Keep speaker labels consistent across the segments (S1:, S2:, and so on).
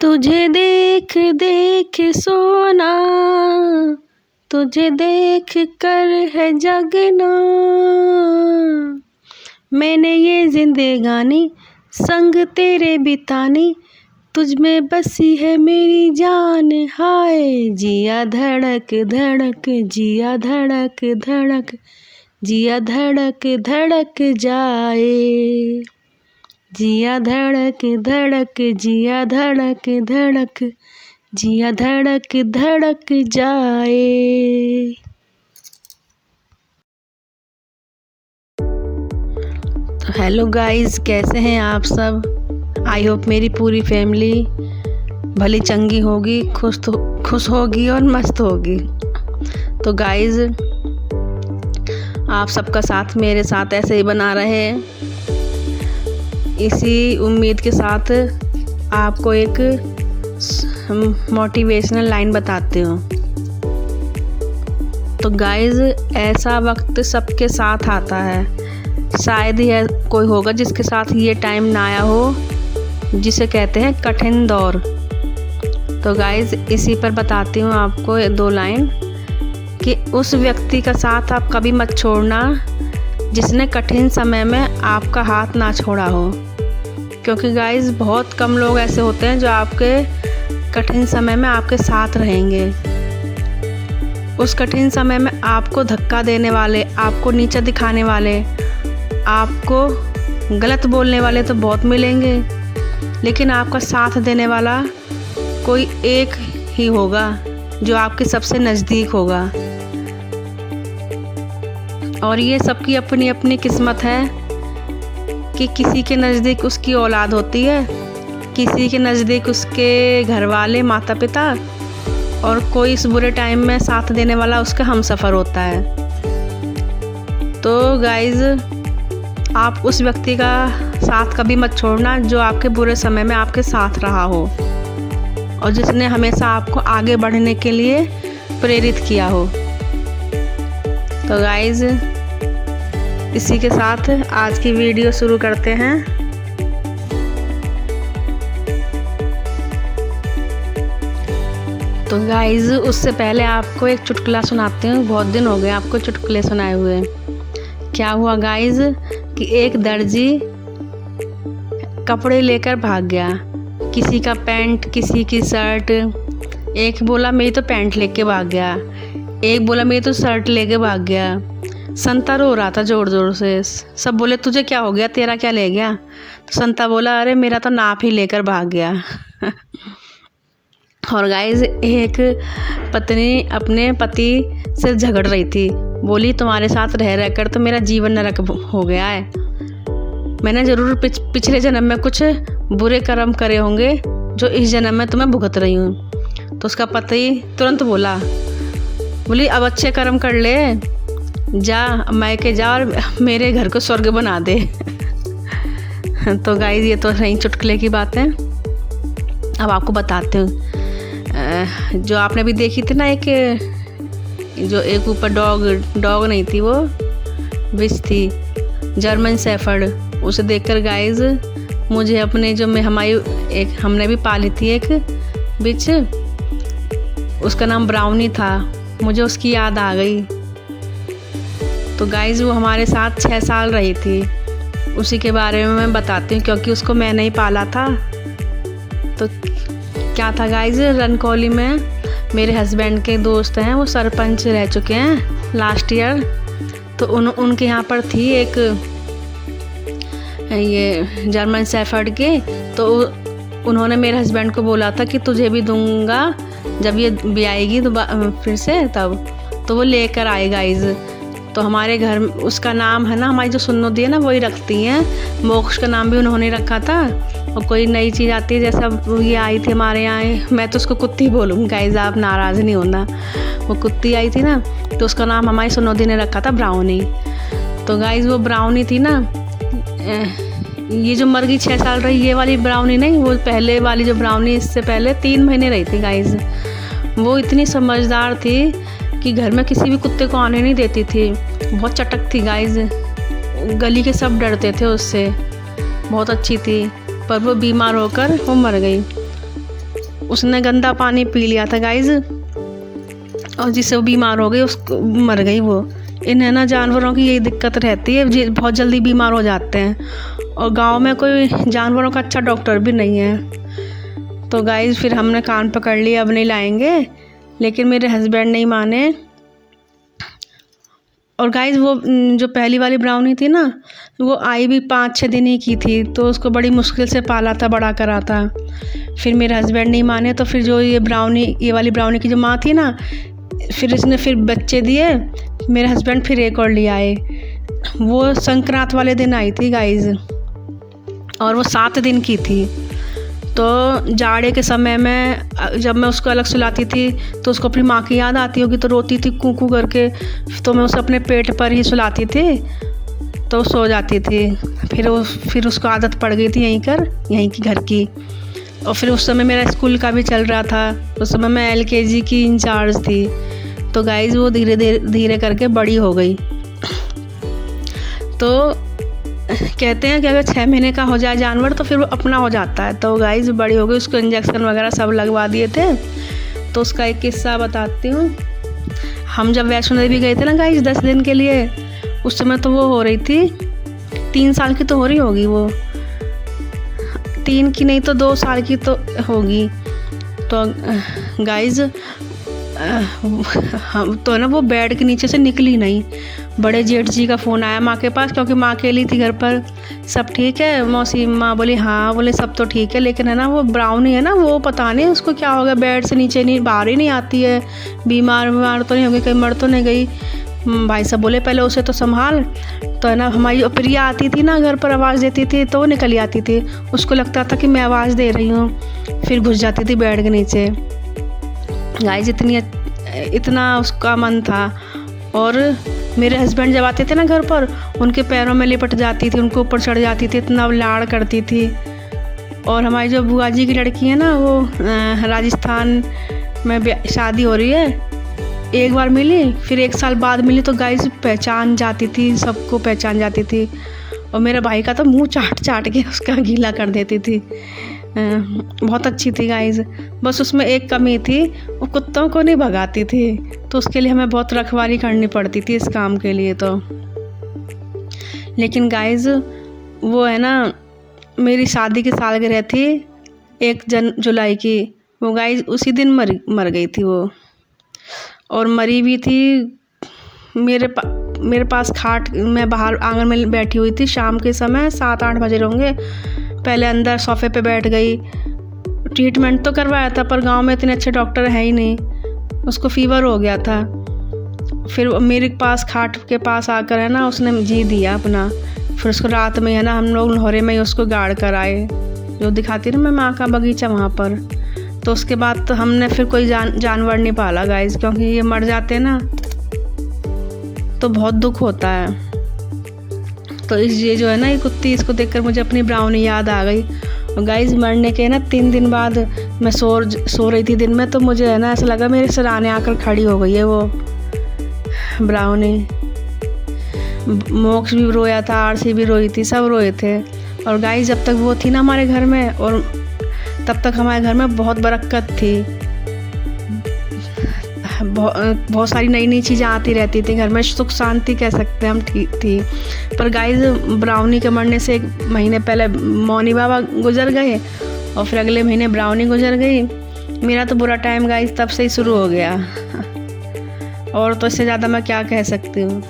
S1: तुझे देख देख सोना, तुझे देख कर है जगना, मैंने ये जिंदगानी संग तेरे बितानी, तुझ में बसी है मेरी जान। हाय जिया धड़क धड़क, जिया धड़क धड़क, जिया धड़क धड़क जाए, जिया धड़क धड़क, जिया धड़क धड़क, जिया धड़क धड़क जाए। तो हेलो गाइस, कैसे हैं आप सब? आई होप मेरी पूरी फैमिली भली चंगी होगी, खुश होगी और मस्त होगी। तो गाइस, आप सबका साथ मेरे साथ ऐसे ही बना रहे, इसी उम्मीद के साथ आपको एक मोटिवेशनल लाइन बताती हूँ। तो गाइस, ऐसा वक्त सबके साथ आता है, शायद ही कोई होगा जिसके साथ ये टाइम ना आया हो, जिसे कहते हैं कठिन दौर। तो गाइस, इसी पर बताती हूँ आपको 2 लाइन कि उस व्यक्ति का साथ आप कभी मत छोड़ना जिसने कठिन समय में आपका हाथ ना छोड़ा हो। क्योंकि गाइस, बहुत कम लोग ऐसे होते हैं जो आपके कठिन समय में आपके साथ रहेंगे। उस कठिन समय में आपको धक्का देने वाले, आपको नीचा दिखाने वाले, आपको गलत बोलने वाले तो बहुत मिलेंगे, लेकिन आपका साथ देने वाला कोई एक ही होगा जो आपके सबसे नज़दीक होगा। और ये सबकी अपनी अपनी किस्मत है कि किसी के नज़दीक उसकी औलाद होती है, किसी के नज़दीक उसके घर वाले, माता पिता, और कोई इस बुरे टाइम में साथ देने वाला उसका हमसफ़र होता है। तो गाइज़, आप उस व्यक्ति का साथ कभी मत छोड़ना जो आपके बुरे समय में आपके साथ रहा हो और जिसने हमेशा आपको आगे बढ़ने के लिए प्रेरित किया हो। तो गाइज़, इसी के साथ आज की वीडियो शुरू करते हैं। तो गाइज़, उससे पहले आपको एक चुटकुला सुनाती हूँ। बहुत दिन हो गए आपको चुटकुले सुनाए हुए। क्या हुआ गाइज़ कि एक दर्जी कपड़े लेकर भाग गया, किसी का पैंट, किसी की शर्ट। एक बोला मेरी तो पैंट लेके भाग गया, एक बोला मेरी तो शर्ट लेके भाग गया। संता रो रहा था ज़ोर ज़ोर से। सब बोले तुझे क्या हो गया, तेरा क्या ले गया? तो संता बोला अरे मेरा तो नाप ही लेकर भाग गया। और गाइस, एक पत्नी अपने पति से झगड़ रही थी, बोली तुम्हारे साथ रह रहकर तो मेरा जीवन नरक हो गया है। मैंने ज़रूर पिछले जन्म में कुछ बुरे कर्म करे होंगे जो इस जन्म में तुम्हें भुगत रही हूँ। तो उसका पति तुरंत बोली अब अच्छे कर्म कर ले, जा मैके जा और मेरे घर को स्वर्ग बना दे। तो गाइस, ये तो रही चुटकुले की बात है। अब आपको बताते हूँ, जो आपने भी देखी थी ना, एक ऊपर डॉग नहीं थी, वो विच थी, जर्मन शेफर्ड। उसे देखकर गाइस मुझे अपने हमने भी पाली थी एक विच, उसका नाम ब्राउनी था, मुझे उसकी याद आ गई। तो गाइस, वो हमारे साथ 6 साल रही थी। उसी के बारे में मैं बताती हूँ क्योंकि उसको मैंने ही पाला था। तो क्या था गाइस, रनकौली में मेरे हस्बैंड के दोस्त हैं, वो सरपंच रह चुके हैं लास्ट ईयर। तो उनके यहाँ पर थी एक ये जर्मन शेफर्ड के। तो उन्होंने मेरे हस्बैंड को बोला था कि तुझे भी दूंगा जब ये भी आएगी तो फिर से तब। तो वो लेकर आए गाइस। तो हमारे घर उसका नाम है ना, हमारी जो सुन्नो दी है ना वही रखती हैं। मोक्ष का नाम भी उन्होंने रखा था। और कोई नई चीज़ आती है, जैसा ये आई थी हमारे यहाँ, मैं तो उसको कुत्ती बोलूँगी गाइस, आप नाराज़ नहीं होना। वो कुत्ती आई थी ना, तो उसका नाम हमारी सुन्नो दी ने रखा था ब्राउनी। तो गाइस, वो ब्राउनी थी ना, ये जो मर गई 6 साल रही, ये वाली ब्राउनी नहीं, वो पहले वाली जो ब्राउनी इससे पहले 3 महीने रही थी गाइस। वो इतनी समझदार थी कि घर में किसी भी कुत्ते को आने नहीं देती थी। बहुत चटक थी गाइस, गली के सब डरते थे उससे। बहुत अच्छी थी, पर वो बीमार होकर वो मर गई। उसने गंदा पानी पी लिया था गाइज, और जिससे वो बीमार हो गई, उसको मर गई वो। इन्हें ना जानवरों की यही दिक्कत रहती है, बहुत जल्दी बीमार हो जाते हैं, और गांव में कोई जानवरों का अच्छा डॉक्टर भी नहीं है। तो गाइज फिर हमने कान पकड़ लिया, अब नहीं लाएंगे, लेकिन मेरे हस्बैंड नहीं माने। और गाइज वो जो पहली वाली ब्राउनी थी ना, वो आई भी 5-6 दिन ही की थी, तो उसको बड़ी मुश्किल से पाला था, बड़ा करा था। फिर मेरे हस्बैंड नहीं माने, तो फिर जो ये वाली ब्राउनी की जो माँ थी ना, फिर इसने फिर बच्चे दिए। मेरे हस्बैंड फिर एक और ले आए। वो संक्रांत वाले दिन आई थी गाइज, और वो 7 दिन की थी। तो जाड़े के समय में जब मैं उसको अलग सुलाती थी, तो उसको अपनी माँ की याद आती होगी, तो रोती थी कू कू करके, तो मैं उसे अपने पेट पर ही सुलाती थी, तो सो जाती थी। फिर उसको आदत पड़ गई थी यहीं की घर की। और फिर उस समय मेरा स्कूल का भी चल रहा था, उस समय मैं LKG की इंचार्ज थी। तो गाइज वो धीरे करके बड़ी हो गई। तो कहते हैं कि अगर 6 महीने का हो जाए जानवर, तो फिर वो अपना हो जाता है। तो गाइज बड़ी हो गई, उसको इंजेक्शन वगैरह सब लगवा दिए थे। तो उसका एक किस्सा बताती हूँ। हम जब वैष्णो देवी गए थे ना गाइज 10 दिन के लिए, उस समय तो वो हो रही थी 3 साल की, तो हो रही होगी वो, 3 की नहीं तो 2 साल की तो होगी। तो गाइज हम तो ना वो बेड के नीचे से निकली नहीं। बड़े जेठ जी का फ़ोन आया माँ के पास, क्योंकि माँ अकेली थी घर पर। सब ठीक है मौसी? माँ बोली हाँ। बोले सब तो ठीक है, लेकिन है ना वो ब्राउनी है ना, वो पता नहीं उसको क्या हो गया, बेड से नीचे नहीं, बाहर ही नहीं आती है। बीमार तो नहीं हो गई, कहीं मर तो नहीं गई? भाई साहब बोले पहले उसे तो संभाल। तो है ना हमारी प्रिया आती थी ना घर पर, आवाज़ देती थी, तो वो निकल आती थी। उसको लगता था कि मैं आवाज़ दे रही हूँ, फिर घुस जाती थी बेड के नीचे। गाइस इतना उसका मन था। और मेरे हस्बैंड जब आते थे ना घर पर, उनके पैरों में लिपट जाती थी, उनको ऊपर चढ़ जाती थी, इतना लाड़ करती थी। और हमारी जो बुआ जी की लड़की है ना, वो राजस्थान में शादी हो रही है, एक बार मिली, फिर 1 साल बाद मिली, तो गाइस पहचान जाती थी, सबको पहचान जाती थी। और मेरे भाई का तो मुंह चाट के उसका गीला कर देती थी। बहुत अच्छी थी गाइस। बस उसमें एक कमी थी, वो कुत्तों को नहीं भगाती थी, तो उसके लिए हमें बहुत रखवाली करनी पड़ती थी इस काम के लिए। तो लेकिन गाइस वो है ना, मेरी शादी की सालगिरह थी 1 जुलाई की, वो गाइस उसी दिन मर गई थी वो। और मरी भी थी मेरे पास खाट, मैं बाहर आंगन में बैठी हुई थी, शाम के समय 7-8 बजे होंगे। पहले अंदर सोफे पे बैठ गई। ट्रीटमेंट तो करवाया था, पर गांव में इतने अच्छे डॉक्टर है ही नहीं, उसको फीवर हो गया था। फिर मेरे पास खाट के पास आकर है ना, उसने जी दिया अपना। फिर उसको रात में है ना, हम लोग लाहौरे में ही उसको गाड़ कर आए, जो दिखाती ना मैं माँ का बगीचा वहाँ पर। तो उसके बाद तो हमने फिर कोई जानवर नहीं पाला गाइस, क्योंकि ये मर जाते हैं ना तो बहुत दुख होता है। तो ये जो है ना, ये कुत्ती, इसको देखकर मुझे अपनी ब्राउनी याद आ गई। और गाइस मरने के ना 3 दिन बाद मैं सो रही थी दिन में, तो मुझे है ना ऐसा लगा मेरे सराहने आकर खड़ी हो गई है वो ब्राउनी। मोक्ष भी रोया था, आरसी भी रोई थी, सब रोए थे। और गाइस जब तक वो थी ना हमारे घर में, और तब तक हमारे घर में बहुत बरकत थी, बहुत सारी नई चीज़ें आती रहती थी घर में, सुख शांति कह सकते हैं हम थी। पर गाइस ब्राउनी के मरने से 1 महीने पहले मौनी बाबा गुजर गए, और फिर अगले महीने ब्राउनी गुजर गई। मेरा तो बुरा टाइम गाइस तब से ही शुरू हो गया। और तो इससे ज़्यादा मैं क्या कह सकती हूँ।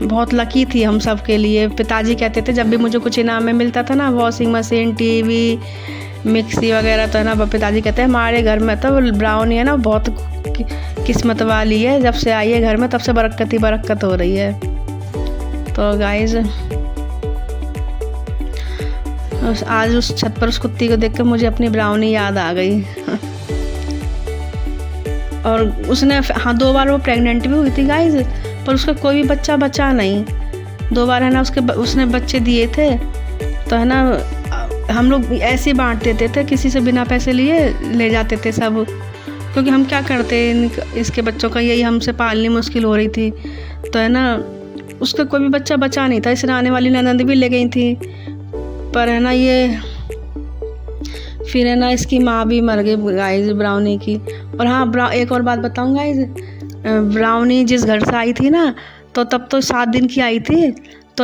S1: बहुत लकी थी हम सब के लिए। पिताजी कहते थे जब भी मुझे कुछ इनाम में मिलता था ना, वॉशिंग मशीन, टीवी, मिक्सी वगैरह, तो है ना पिताजी कहते हैं हमारे घर में तो ब्राउनी है ना बहुत किस्मत वाली है, जब से आई है घर में तब से बरकत ही बरकत हो रही है। तो गाइस आज उस छत पर उस कुत्ती को देखकर मुझे अपनी ब्राउनी याद आ गई। और उसने 2 बार वो प्रेग्नेंट भी हुई थी गाइस, पर उसका कोई भी बच्चा बचा नहीं। 2 बार है ना उसने बच्चे दिए थे। तो है ना हम लोग ऐसे बांट देते थे, किसी से बिना पैसे लिए ले जाते थे सब, क्योंकि हम क्या करते इसके बच्चों का यही हमसे पालनी मुश्किल हो रही थी। तो है ना उसका कोई भी बच्चा बचा नहीं था। इसने आने वाली ननद भी ले गई थी, पर है ना ये फिर है ना इसकी माँ भी मर गई गाइस ब्राउनी की। और हाँ एक और बात बताऊँ गाइस, ब्राउनी जिस घर से आई थी ना, तो तब तो 7 दिन की आई थी। तो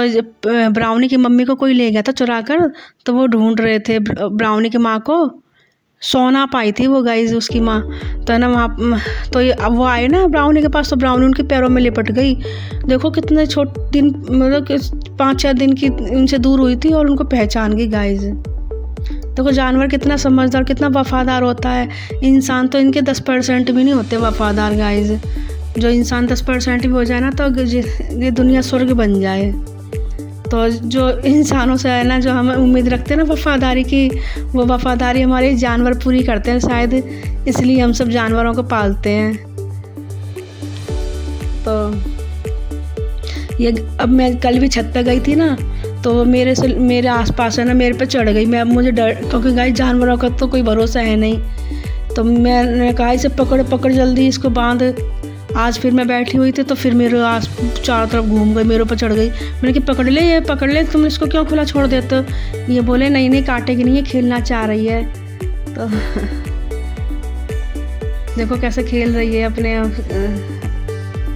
S1: ब्राउनी की मम्मी को कोई ले गया था चुरा कर, तो वो ढूंढ रहे थे ब्राउनी की माँ को। सो ना पाई थी वो गाइस उसकी माँ। तो है ना वहाँ, तो अब वो आए ना ब्राउनी के पास, तो ब्राउनी उनके पैरों में लिपट गई। देखो कितने छोटे दिन, मतलब 5-6 दिन की उनसे दूर हुई थी और उनको पहचान गई गाइस। देखो जानवर कितना समझदार, कितना वफादार होता है। इंसान तो इनके 10% भी नहीं होते वफादार गाइस। जो इंसान 10% भी हो जाए ना, तो ये दुनिया स्वर्ग बन जाए। तो जो इंसानों से है ना, जो हम उम्मीद रखते हैं ना वफादारी की, वो वफादारी हमारे जानवर पूरी करते हैं शायद, इसलिए हम सब जानवरों को पालते हैं। तो ये अब मैं कल भी छत पे गई थी ना, तो मेरे आसपास है ना, मेरे पे चढ़ गई। मैं मुझे डर, क्योंकि गाइस जानवरों का तो कोई भरोसा है नहीं। तो मैंने कहा इसे पकड़ जल्दी, इसको बांध। आज फिर मैं बैठी हुई थी, तो फिर मेरे चारों तरफ घूम गई, मेरे ऊपर चढ़ गई। मैंने कहा पकड़ ले, तुम इसको क्यों खुला छोड़ देते हो? ये बोले नहीं काटेगी नहीं, ये खेलना चाह रही है। तो देखो कैसे खेल रही है अपने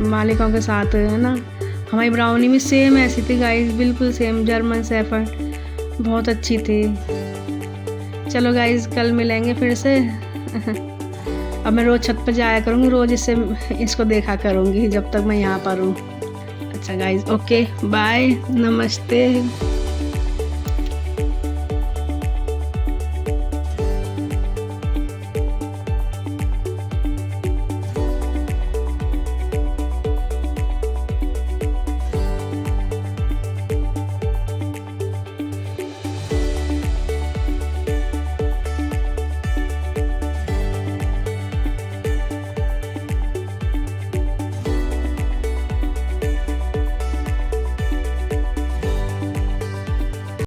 S1: मालिकों के साथ, है ना। हमारी ब्राउनी भी सेम ऐसी थी गाइस, बिल्कुल सेम, जर्मन शेफर्ड, बहुत अच्छी थी। चलो गाइस कल मिलेंगे फिर से। अब मैं रोज़ छत पर जाया करूँगी, रोज़ इसको देखा करूँगी जब तक मैं यहाँ पर हूँ। अच्छा गाइस, ओके बाय, नमस्ते।